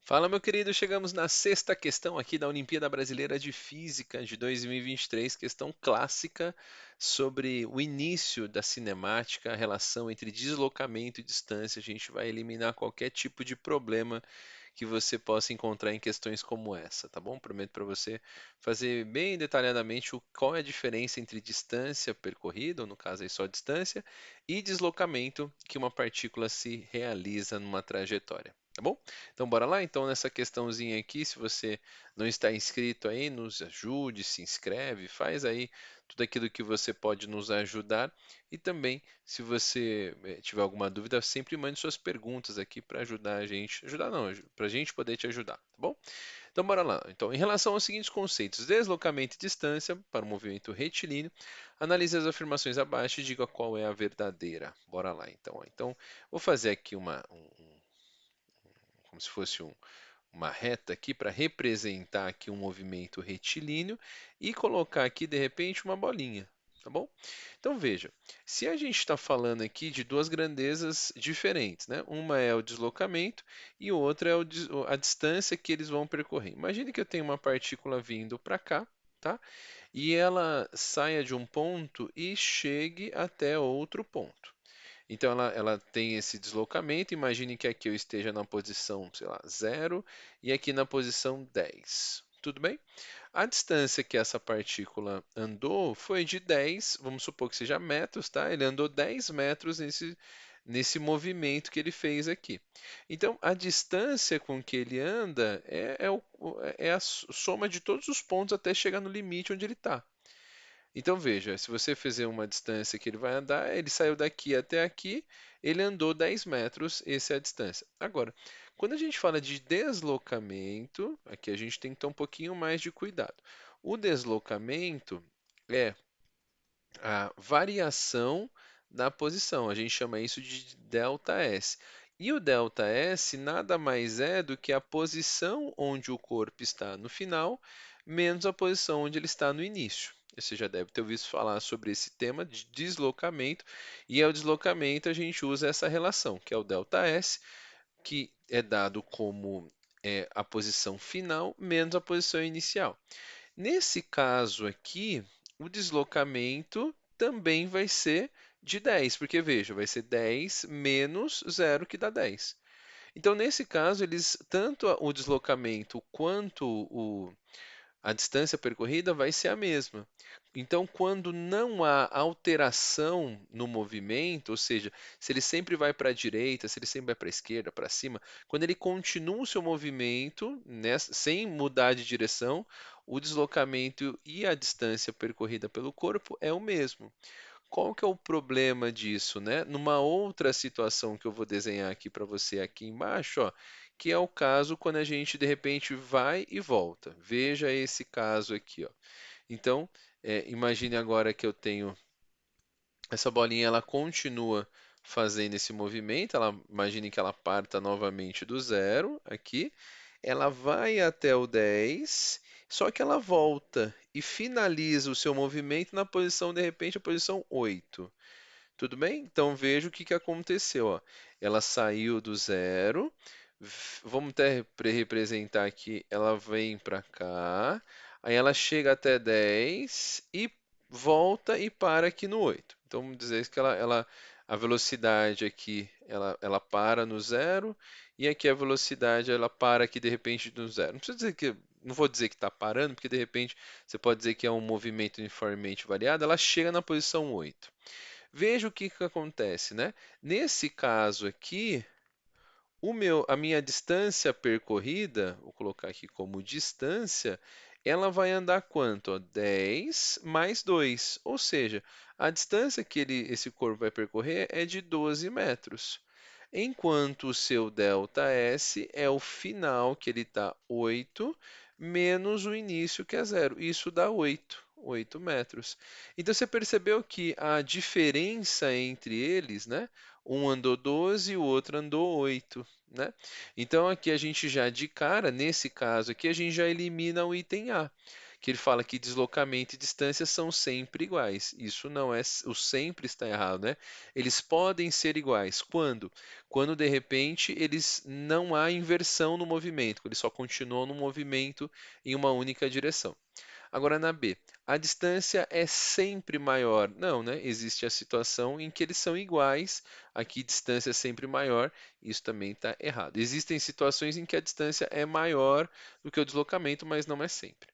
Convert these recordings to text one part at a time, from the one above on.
Fala, meu querido, chegamos na sexta questão aqui da Olimpíada Brasileira de Física de 2023, questão clássica sobre o início da cinemática, a relação entre deslocamento e distância. A gente vai eliminar qualquer tipo de problema que você possa encontrar em questões como essa, tá bom? Prometo para você fazer bem detalhadamente qual é a diferença entre distância percorrida, ou no caso aí só distância, e deslocamento que uma partícula se realiza numa trajetória. Tá bom? Então, bora lá? Então, nessa questãozinha aqui, se você não está inscrito aí, nos ajude, se inscreve, faz aí tudo aquilo que você pode nos ajudar. E também, se você tiver alguma dúvida, sempre mande suas perguntas aqui para ajudar a gente. Ajudar não, para a gente poder te ajudar, tá bom? Então, bora lá. Então, em relação aos seguintes conceitos: deslocamento e distância para o movimento retilíneo, analise as afirmações abaixo e diga qual é a verdadeira. Bora lá, então. Então, vou fazer aqui como se fosse uma reta aqui para representar aqui um movimento retilíneo e colocar aqui de repente uma bolinha, tá bom? Então veja, se a gente está falando aqui de duas grandezas diferentes, né? Uma é o deslocamento e outra é a distância que eles vão percorrer. Imagine que eu tenho uma partícula vindo para cá, tá? E ela saia de um ponto e chegue até outro ponto. Então ela tem esse deslocamento. Imagine que aqui eu esteja na posição, sei lá, 0 e aqui na posição 10. Tudo bem? A distância que essa partícula andou foi de 10, vamos supor que seja metros, tá? Ele andou 10 metros nesse movimento que ele fez aqui. Então, a distância com que ele anda é a soma de todos os pontos até chegar no limite onde ele está. Então veja, se você fizer uma distância que ele vai andar, ele saiu daqui até aqui, ele andou 10 metros, essa é a distância. Agora, quando a gente fala de deslocamento, aqui a gente tem que ter um pouquinho mais de cuidado. O deslocamento é a variação da posição, a gente chama isso de ΔS. E o ΔS nada mais é do que a posição onde o corpo está no final, menos a posição onde ele está no início. Você já deve ter ouvido falar sobre esse tema de deslocamento, e ao deslocamento a gente usa essa relação, que é o ΔS, que é dado como a posição final menos a posição inicial. Nesse caso aqui, o deslocamento também vai ser de 10, porque veja, vai ser 10 menos 0 que dá 10. Então, nesse caso, eles tanto o deslocamento quanto a distância percorrida vai ser a mesma. Então, quando não há alteração no movimento, ou seja, se ele sempre vai para a direita, se ele sempre vai para a esquerda, para cima, quando ele continua o seu movimento, sem mudar de direção, o deslocamento e a distância percorrida pelo corpo é o mesmo. Qual que é o problema disso, né? Numa outra situação que eu vou desenhar aqui para você aqui embaixo, ó, que é o caso quando a gente de repente vai e volta. Veja esse caso aqui, ó. Então, imagine agora que eu tenho essa bolinha, ela continua fazendo esse movimento. Imagine que ela parta novamente do zero aqui. Ela vai até o 10, só que ela volta e finaliza o seu movimento na posição, de repente, a posição 8. Tudo bem? Então veja o que que aconteceu, ó. Ela saiu do zero. Vamos até representar aqui. Ela vem para cá. Aí ela chega até 10 e volta e para aqui no 8. Então vamos dizer que a velocidade aqui ela para no zero e aqui a velocidade ela para aqui de repente no zero. Não precisa dizer que não vou dizer que está parando, porque de repente você pode dizer que é um movimento uniformemente variado. Ela chega na posição 8. Veja o que que acontece, né? Nesse caso aqui, a minha distância percorrida, vou colocar aqui como distância, ela vai andar quanto? Ó? 10 mais 2, ou seja, a distância que esse corpo vai percorrer é de 12 metros. Enquanto o seu ΔS é o final, que ele está 8, menos o início, que é 0. Isso dá 8 metros. Então você percebeu que a diferença entre eles, né? Um andou 12 e o outro andou 8, né? Então aqui a gente já de cara, nesse caso aqui, a gente já elimina o item A, que ele fala que deslocamento e distância são sempre iguais. Isso não é, o sempre está errado, né? Eles podem ser iguais. Quando? Quando de repente eles não há inversão no movimento, eles só continuam no movimento em uma única direção. Agora na B, a distância é sempre maior. Não, né? Existe a situação em que eles são iguais, aqui distância é sempre maior, isso também está errado. Existem situações em que a distância é maior do que o deslocamento, mas não é sempre.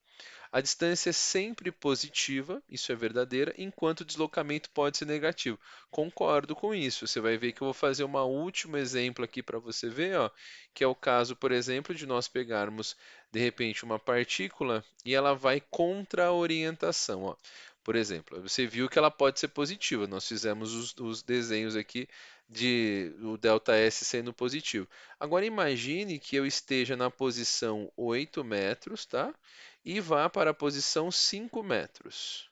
A distância é sempre positiva, isso é verdadeira, enquanto o deslocamento pode ser negativo. Concordo com isso. Você vai ver que eu vou fazer um último exemplo aqui para você ver, ó, que é o caso, por exemplo, de nós pegarmos de repente uma partícula e ela vai contra a orientação, ó. Por exemplo, você viu que ela pode ser positiva. Nós fizemos os desenhos aqui de o ΔS sendo positivo. Agora imagine que eu esteja na posição 8 metros, tá? E vá para a posição 5 metros.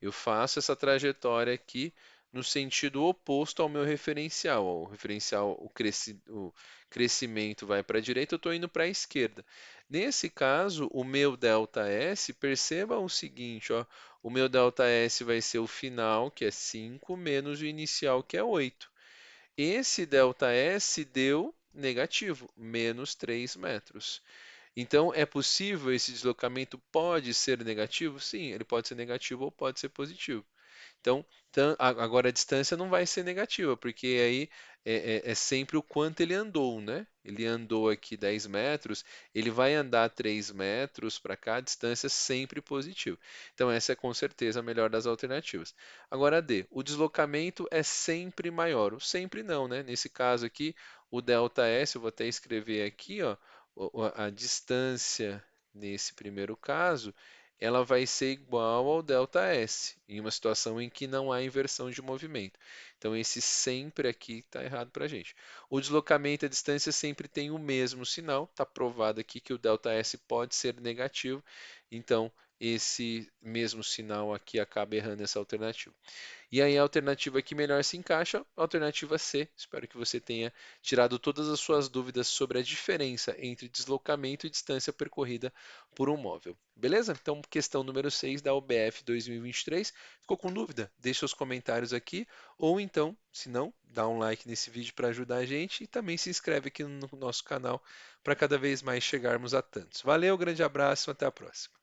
Eu faço essa trajetória aqui no sentido oposto ao meu referencial. O referencial, o crescimento vai para a direita, eu estou indo para a esquerda. Nesse caso, o meu ΔS, perceba o seguinte, ó, o meu ΔS vai ser o final, que é 5, menos o inicial, que é 8. Esse ΔS deu negativo, menos 3 metros. Então, é possível esse deslocamento pode ser negativo? Sim, ele pode ser negativo ou pode ser positivo. Então, agora a distância não vai ser negativa, porque aí é sempre o quanto ele andou, né? Ele andou aqui 10 metros, ele vai andar 3 metros para cá, a distância é sempre positiva. Então, essa é com certeza a melhor das alternativas. Agora, D, o deslocamento é sempre maior. O sempre não, né? Nesse caso aqui, o ΔS, eu vou até escrever aqui, ó, a distância nesse primeiro caso ela vai ser igual ao ΔS, em uma situação em que não há inversão de movimento. Então, esse sempre aqui está errado para a gente. O deslocamento à distância sempre tem o mesmo sinal, está provado aqui que o ΔS pode ser negativo, então esse mesmo sinal aqui acaba errando essa alternativa. E aí a alternativa que melhor se encaixa, a alternativa C. Espero que você tenha tirado todas as suas dúvidas sobre a diferença entre deslocamento e distância percorrida por um móvel. Beleza? Então, questão número 6 da UBF 2023. Ficou com dúvida? Deixe seus comentários aqui, ou então, se não, dá um like nesse vídeo para ajudar a gente e também se inscreve aqui no nosso canal para cada vez mais chegarmos a tantos. Valeu, grande abraço, até a próxima.